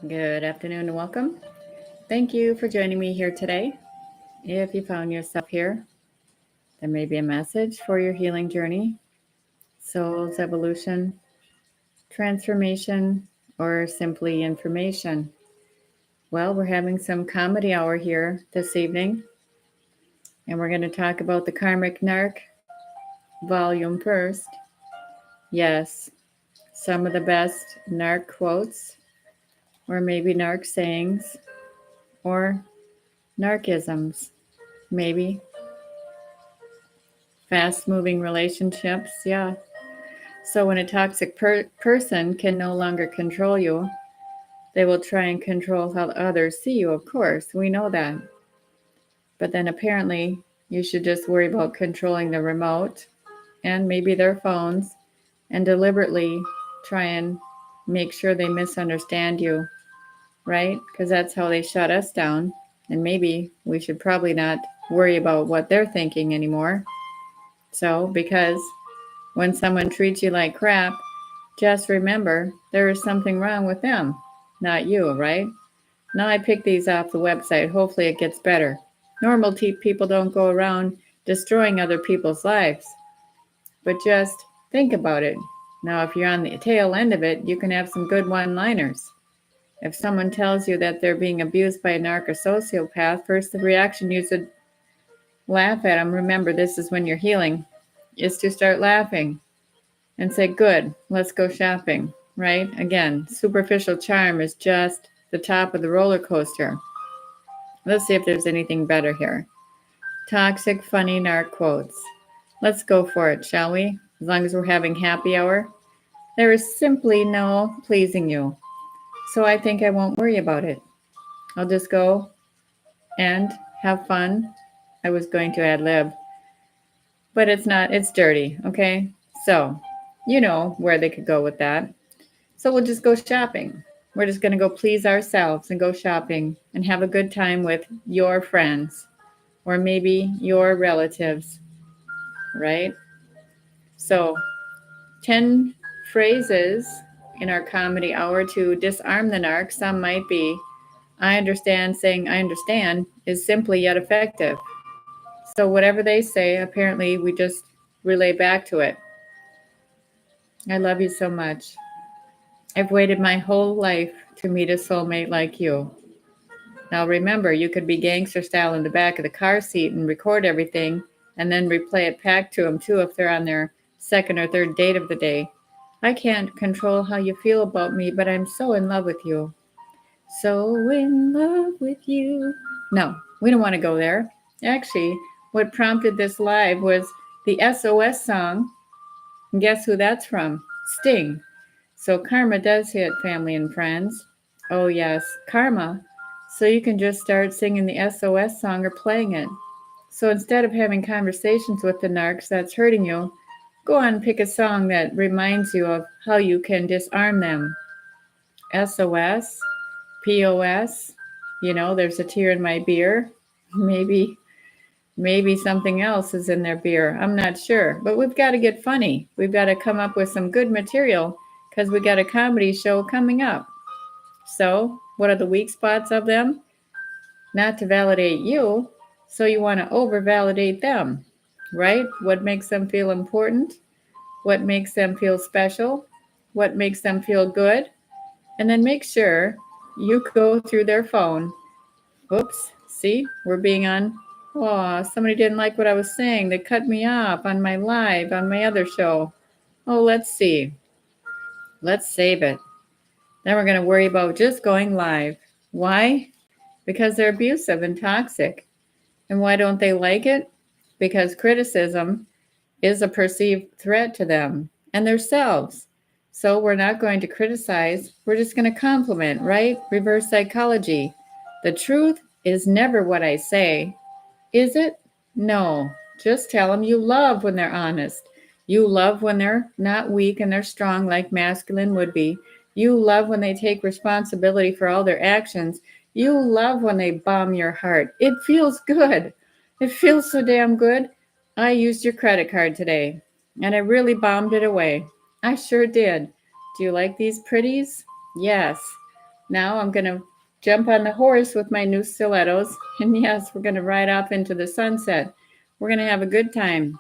Good afternoon and welcome. Thank you for joining me here today. If you found yourself here, there may be a message for your healing journey, soul's evolution, transformation, or simply information. Well, we're having some comedy hour here this evening, and we're going to talk about the Karmic NARC volume first. Yes, some of the best NARC quotes, or maybe NARC sayings, or NARCisms, maybe. Fast-moving relationships, yeah. So when a toxic person can no longer control you, they will try and control how others see you, of course. We know that. But then apparently you should just worry about controlling the remote and maybe their phones and deliberately try and make sure they misunderstand you, right? Because that's how they shut us down. And maybe we should probably not worry about what they're thinking anymore. So, because when someone treats you like crap, just remember there is something wrong with them, not you, right? Now I picked these off the website. Hopefully it gets better. Normal people don't go around destroying other people's lives. But just think about it. Now, if you're on the tail end of it, you can have some good one-liners. If someone tells you that they're being abused by a narc or sociopath, first the reaction you should laugh at them. Remember, this is when you're healing, is to start laughing and say, good, let's go shopping, right? Again, superficial charm is just the top of the roller coaster. Let's see if there's anything better here. Toxic, funny narc quotes. Let's go for it, shall we? As long as we're having happy hour. There is simply no pleasing you. So I think I won't worry about it. I'll just go and have fun. I was going to ad lib, but it's not, it's dirty, okay? So, you know where they could go with that. So we'll just go shopping. We're just going to go please ourselves and go shopping and have a good time with your friends or maybe your relatives, right? So 10 phrases in our comedy hour to disarm the narc. Some might be, I understand, saying I understand is simply yet effective. So whatever they say, apparently we just relay back to it. I love you so much. I've waited my whole life to meet a soulmate like you. Now remember, you could be gangster style in the back of the car seat and record everything and then replay it back to them too if they're on their second or third date of the day. I can't control how you feel about me, but I'm so in love with you. So in love with you. No, we don't want to go there. Actually, what prompted this live was the SOS song. And guess who that's from? Sting. So karma does hit, family and friends. Oh yes, karma. So you can just start singing the SOS song or playing it. So instead of having conversations with the narcs that's hurting you, go on and pick a song that reminds you of how you can disarm them. SOS, POS, there's a tear in my beer. Maybe something else is in their beer. I'm not sure. But we've got to get funny. We've got to come up with some good material because we got a comedy show coming up. So what are the weak spots of them? Not to validate you, so you want to over-validate them, right? What makes them feel important? What makes them feel special? What makes them feel good? And then make sure you go through their phone. Oops, see, we're being on. Oh, somebody didn't like what I was saying. They cut me off on my live, on my other show. Oh, let's see. Let's save it. Then we're going to worry about just going live. Why? Because they're abusive and toxic. And why don't they like it? Because criticism is a perceived threat to them and themselves. So we're not going to criticize. We're just going to compliment, right? Reverse psychology. The truth is never what I say. Is it? No. Just tell them you love when they're honest. You love when they're not weak and they're strong like masculine would be. You love when they take responsibility for all their actions. You love when they bomb your heart. It feels good. It feels so damn good. I used your credit card today, and I really bombed it away. I sure did. Do you like these pretties? Yes. Now I'm going to jump on the horse with my new stilettos. And yes, we're going to ride off into the sunset. We're going to have a good time.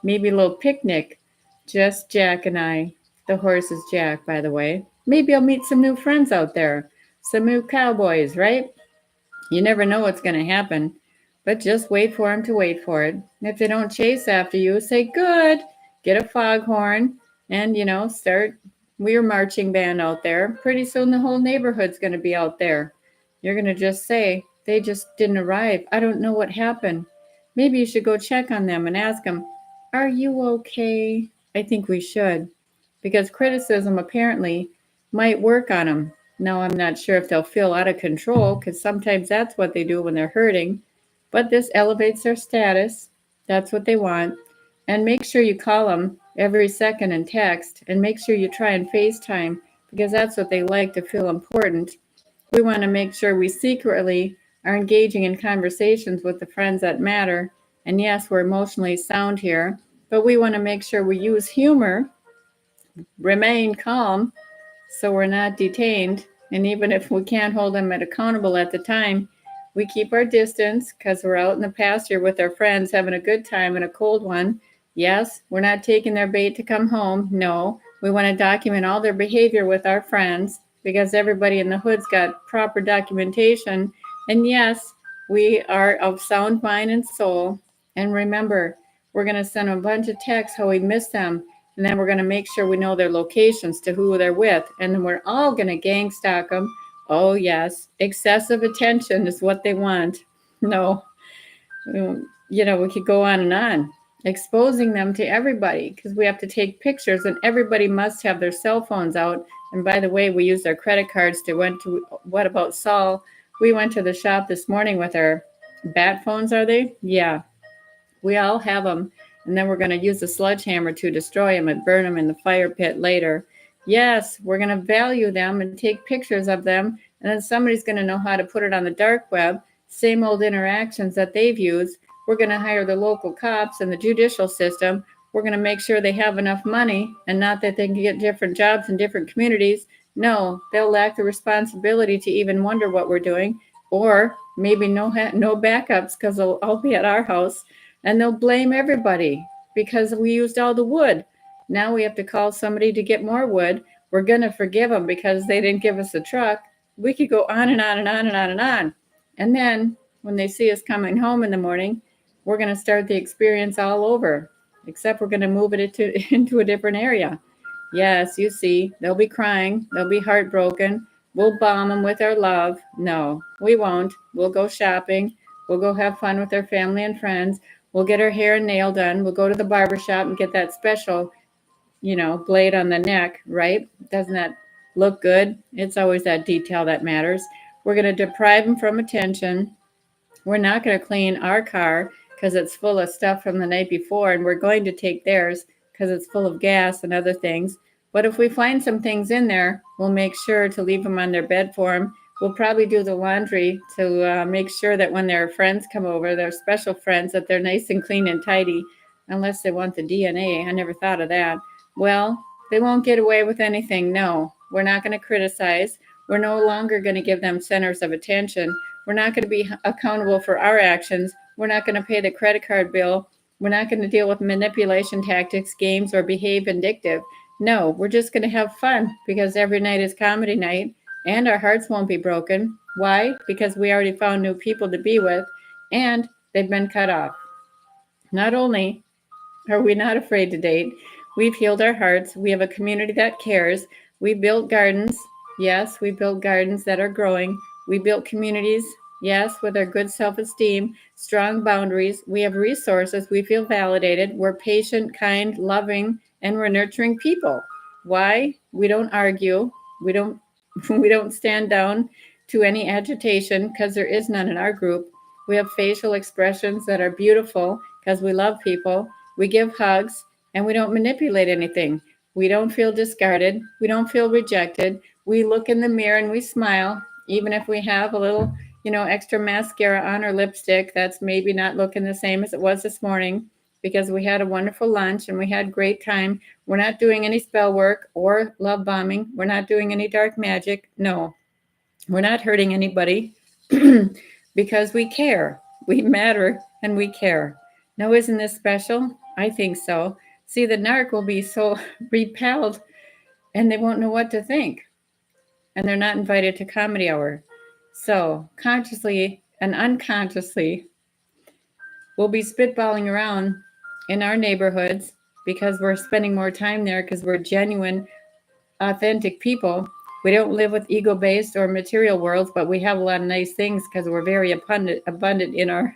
Maybe a little picnic. Just Jack and I. The horse is Jack, by the way. Maybe I'll meet some new friends out there. Some new cowboys, right? You never know what's going to happen. But just wait for them to wait for it. And if they don't chase after you, say, good. Get a foghorn and, start. We're marching band out there. Pretty soon the whole neighborhood's going to be out there. You're going to just say, they just didn't arrive. I don't know what happened. Maybe you should go check on them and ask them, are you okay? I think we should. Because criticism apparently might work on them. Now, I'm not sure if they'll feel out of control because sometimes that's what they do when they're hurting. But this elevates their status. That's what they want. And make sure you call them every second and text. And make sure you try and FaceTime because that's what they like, to feel important. We want to make sure we secretly are engaging in conversations with the friends that matter. And yes, we're emotionally sound here, but we want to make sure we use humor, remain calm, so we're not detained. And even if we can't hold them accountable at the time, we keep our distance because we're out in the pasture with our friends having a good time and a cold one. Yes, we're not taking their bait to come home. No, we want to document all their behavior with our friends because everybody in the hood's got proper documentation. And yes, we are of sound mind and soul. And remember, we're going to send them a bunch of texts how we miss them. And then we're going to make sure we know their locations to who they're with. And then we're all going to gang stalk them. Oh, yes. Excessive attention is what they want. No, we could go on and on. Exposing them to everybody because we have to take pictures and everybody must have their cell phones out. And by the way, we use our credit cards what about Saul? We went to the shop this morning with our bat phones, are they? Yeah, we all have them. And then we're going to use a sledgehammer to destroy them and burn them in the fire pit later. Yes, we're going to value them and take pictures of them. And then somebody's going to know how to put it on the dark web. Same old interactions that they've used. We're going to hire the local cops and the judicial system. We're going to make sure they have enough money and not that they can get different jobs in different communities. No, they'll lack the responsibility to even wonder what we're doing. Or maybe no backups because they'll all be at our house. And they'll blame everybody because we used all the wood. Now we have to call somebody to get more wood. We're going to forgive them because they didn't give us a truck. We could go on and on and on and on and on. And then when they see us coming home in the morning, we're going to start the experience all over, except we're going to move it into a different area. Yes, you see, they'll be crying. They'll be heartbroken. We'll bomb them with our love. No, we won't. We'll go shopping. We'll go have fun with their family and friends. We'll get our hair and nail done. We'll go to the barbershop and get that special, blade on the neck, right? Doesn't that look good? It's always that detail that matters. We're going to deprive them from attention. We're not going to clean our car because it's full of stuff from the night before, and we're going to take theirs because it's full of gas and other things. But if we find some things in there, we'll make sure to leave them on their bed for them. We'll probably do the laundry to make sure that when their friends come over, their special friends, that they're nice and clean and tidy, unless they want the DNA. I never thought of that. Well, they won't get away with anything. No, we're not going to criticize. We're no longer going to give them centers of attention. We're not going to be accountable for our actions. We're not going to pay the credit card bill. We're not going to deal with manipulation tactics, games, or behave vindictive. No, we're just going to have fun because every night is comedy night. And our hearts won't be broken. Why? Because we already found new people to be with, and they've been cut off. Not only are we not afraid to date, we've healed our hearts. We have a community that cares. We built gardens. Yes, we built gardens that are growing. We built communities. Yes, with our good self-esteem, strong boundaries. We have resources. We feel validated. We're patient, kind, loving, and we're nurturing people. Why? We don't argue. We don't stand down to any agitation because there is none in our group. We have facial expressions that are beautiful because we love people. We give hugs and we don't manipulate anything. We don't feel discarded. We don't feel rejected. We look in the mirror and we smile, even if we have a little, extra mascara on or lipstick that's maybe not looking the same as it was this morning because we had a wonderful lunch and we had great time. We're not doing any spell work or love bombing. We're not doing any dark magic. No, We're not hurting anybody because we care. We matter and we care. Now, isn't this special? I think so. See, the NARC will be so repelled and they won't know what to think. And they're not invited to comedy hour. So, consciously and unconsciously, we'll be spitballing around in our neighborhoods because we're spending more time there because we're genuine, authentic people. We don't live with ego-based or material worlds, but we have a lot of nice things because we're very abundant in our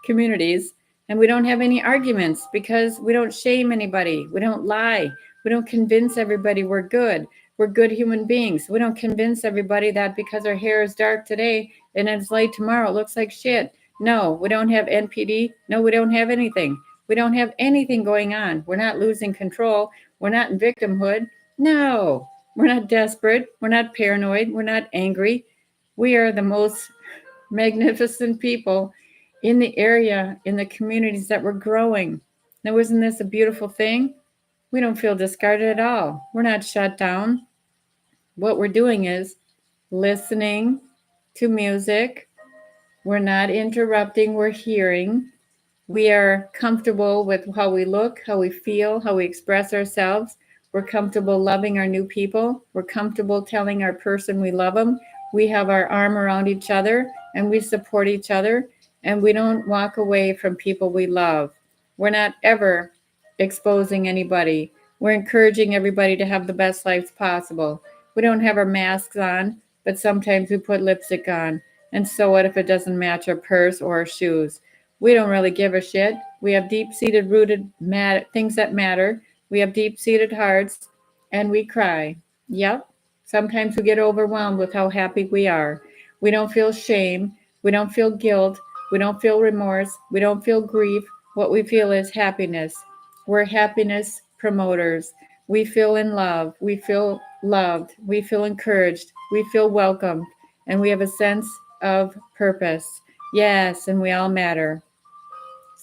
communities. And we don't have any arguments because we don't shame anybody. We don't lie. We don't convince everybody we're good. We're good human beings. We don't convince everybody that because our hair is dark today and it's light tomorrow, it looks like shit. No, we don't have NPD. No, we don't have anything. We don't have anything going on. We're not losing control. We're not in victimhood. No, we're not desperate. We're not paranoid. We're not angry. We are the most magnificent people in the area, in the communities that we're growing. Now, isn't this a beautiful thing? We don't feel discarded at all. We're not shut down. What we're doing is listening to music. We're not interrupting, we're hearing. We are comfortable with how we look, how we feel, how we express ourselves. We're comfortable loving our new people. We're comfortable telling our person we love them. We have our arm around each other and we support each other. And we don't walk away from people we love. We're not ever exposing anybody. We're encouraging everybody to have the best lives possible. We don't have our masks on, but sometimes we put lipstick on. And so what if it doesn't match our purse or our shoes? We don't really give a shit. We have deep-seated, rooted things that matter. We have deep-seated hearts, and we cry. Yep. Sometimes we get overwhelmed with how happy we are. We don't feel shame. We don't feel guilt. We don't feel remorse. We don't feel grief. What we feel is happiness. We're happiness promoters. We feel in love. We feel loved. We feel encouraged. We feel welcomed. And we have a sense of purpose. Yes, and we all matter.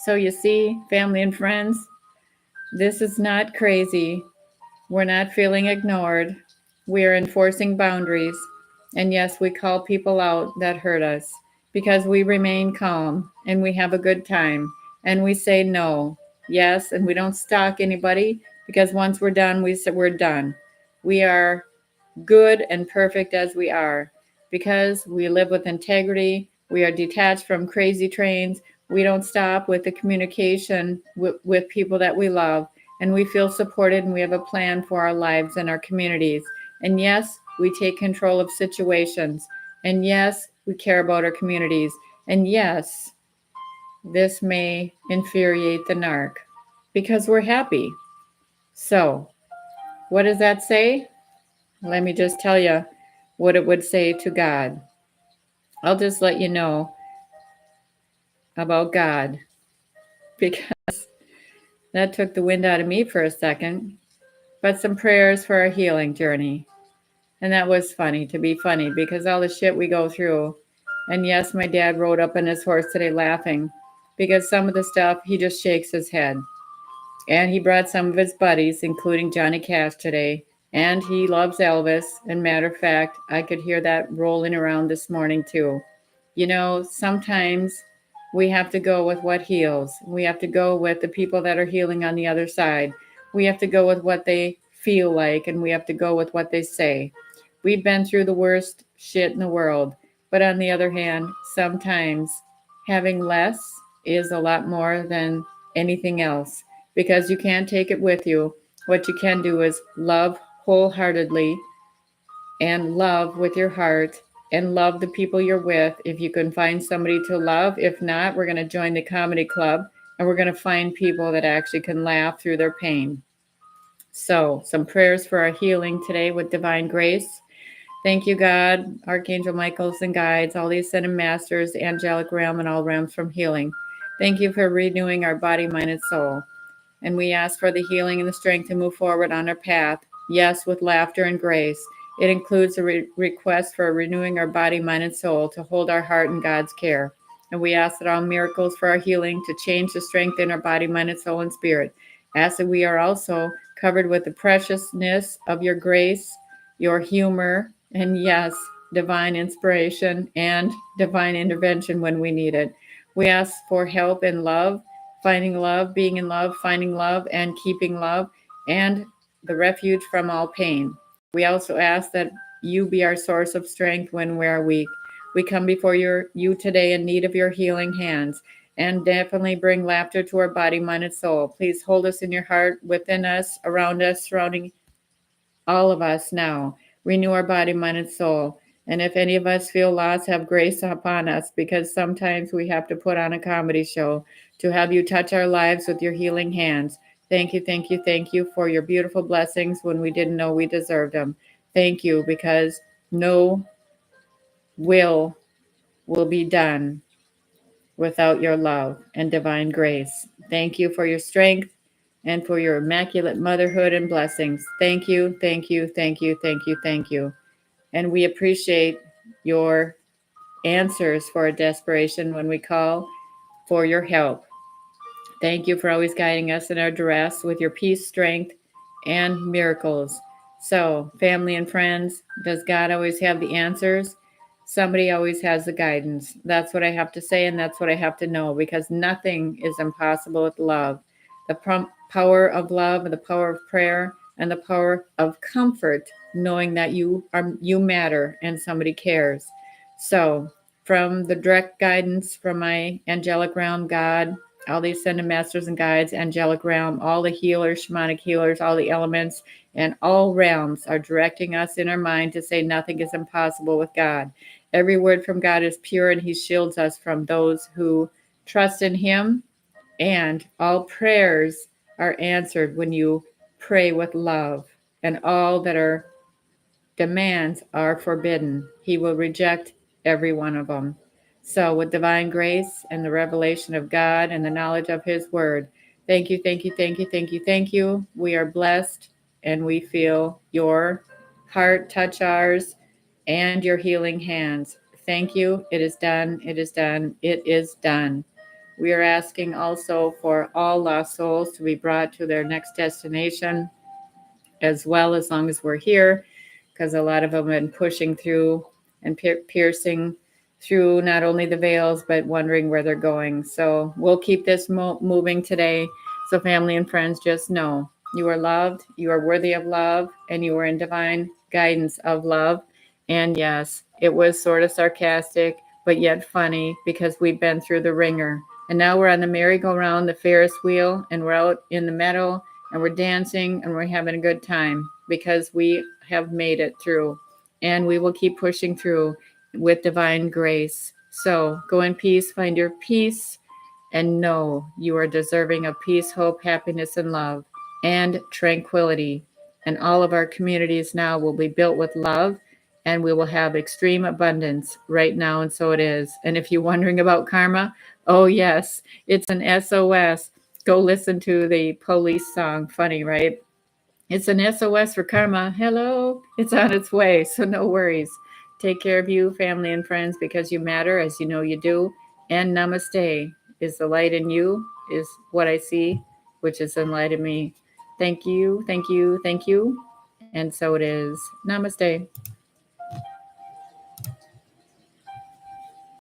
So you see, family and friends, this is not crazy. We're not feeling ignored. We are enforcing boundaries. And yes, we call people out that hurt us because we remain calm and we have a good time and we say no. Yes, and we don't stalk anybody because once we're done, we say we're done. We are good and perfect as we are because we live with integrity. We are detached from crazy trains. We don't stop with the communication with people that we love, and we feel supported and we have a plan for our lives and our communities. And yes, we take control of situations. And yes, we care about our communities. And yes, this may infuriate the NARC because we're happy. So, what does that say? Let me just tell you what it would say to God. I'll just let you know about God because that took the wind out of me for a second. But some prayers for our healing journey. And that was funny, to be funny, because all the shit we go through. And yes, my dad rode up on his horse today laughing because some of the stuff he just shakes his head. And he brought some of his buddies, including Johnny Cash today. And he loves Elvis. And matter of fact, I could hear that rolling around this morning too. You know, sometimes we have to go with what heals. We have to go with the people that are healing on the other side. We have to go with what they feel like, and we have to go with what they say. We've been through the worst shit in the world. But on the other hand, sometimes having less is a lot more than anything else because you can't take it with you. What you can do is love wholeheartedly and love with your heart and love the people you're with. If you can find somebody to love, if not, we're going to join the comedy club and we're going to find people that actually can laugh through their pain. So, some prayers for our healing today with divine grace. Thank you, God, Archangel Michaels and guides, all the ascended masters, angelic realm, and all realms from healing. Thank you for renewing our body, mind, and soul. And we ask for the healing and the strength to move forward on our path. Yes, with laughter and grace. It includes a request for renewing our body, mind, and soul to hold our heart in God's care. And we ask that all miracles for our healing to change the strength in our body, mind, and soul and spirit. Ask that we are also covered with the preciousness of your grace, your humor, and yes, divine inspiration and divine intervention when we need it. We ask for help in love, finding love, being in love, finding love, and keeping love, and the refuge from all pain. We also ask that you be our source of strength when we are weak. We come before you today in need of your healing hands, and definitely bring laughter to our body, mind, and soul. Please hold us in your heart, within us, around us, surrounding all of us now. Renew our body, mind, and soul. And if any of us feel lost, have grace upon us, because sometimes we have to put on a comedy show to have you touch our lives with your healing hands. Thank you, thank you, thank you for your beautiful blessings when we didn't know we deserved them. Thank you, because no will be done without your love and divine grace. Thank you for your strength and for your immaculate motherhood and blessings. Thank you, thank you, thank you, thank you, thank you. And we appreciate your answers for our desperation when we call for your help. Thank you for always guiding us in our duress with your peace, strength, and miracles. So, family and friends, does God always have the answers? Somebody always has the guidance. That's what I have to say, and that's what I have to know, because nothing is impossible with love. The power of love, and the power of prayer, and the power of comfort, knowing that you matter and somebody cares. So, from the direct guidance from my angelic realm, God, all the ascended masters and guides, angelic realm, all the healers, shamanic healers, all the elements, and all realms are directing us in our mind to say nothing is impossible with God. Every word from God is pure, and he shields us from those who trust in him. And all prayers are answered when you pray with love, and all that are demands are forbidden. He will reject every one of them. So, with divine grace and the revelation of God and the knowledge of his word, thank you, thank you, thank you, thank you, thank you. We are blessed, and we feel your heart touch ours and your healing hands. Thank you. It is done. It is done. It is done. We are asking also for all lost souls to be brought to their next destination as well, as long as we're here, because a lot of them have been pushing through and piercing through not only the veils, but wondering where they're going. So we'll keep this moving today. So, family and friends, just know you are loved, you are worthy of love, and you are in divine guidance of love. And yes, it was sort of sarcastic, but yet funny, because we've been through the ringer. And now we're on the merry-go-round, the Ferris wheel, and we're out in the meadow, and we're dancing, and we're having a good time, because we have made it through, and we will keep pushing through with divine grace. So go in peace, find your peace, and know you are deserving of peace, hope, happiness, and love, and tranquility. And all of our communities now will be built with love, and we will have extreme abundance right now, and so it is. And if you're wondering about karma, oh yes, it's an SOS. Go listen to the Police song. Funny, right? It's an SOS for karma. Hello, it's on its way, so no worries. Take care of you, family, and friends, because you matter, as you know you do. And namaste is the light in you, is what I see, which is in light in me. Thank you, thank you, thank you. And so it is. Namaste.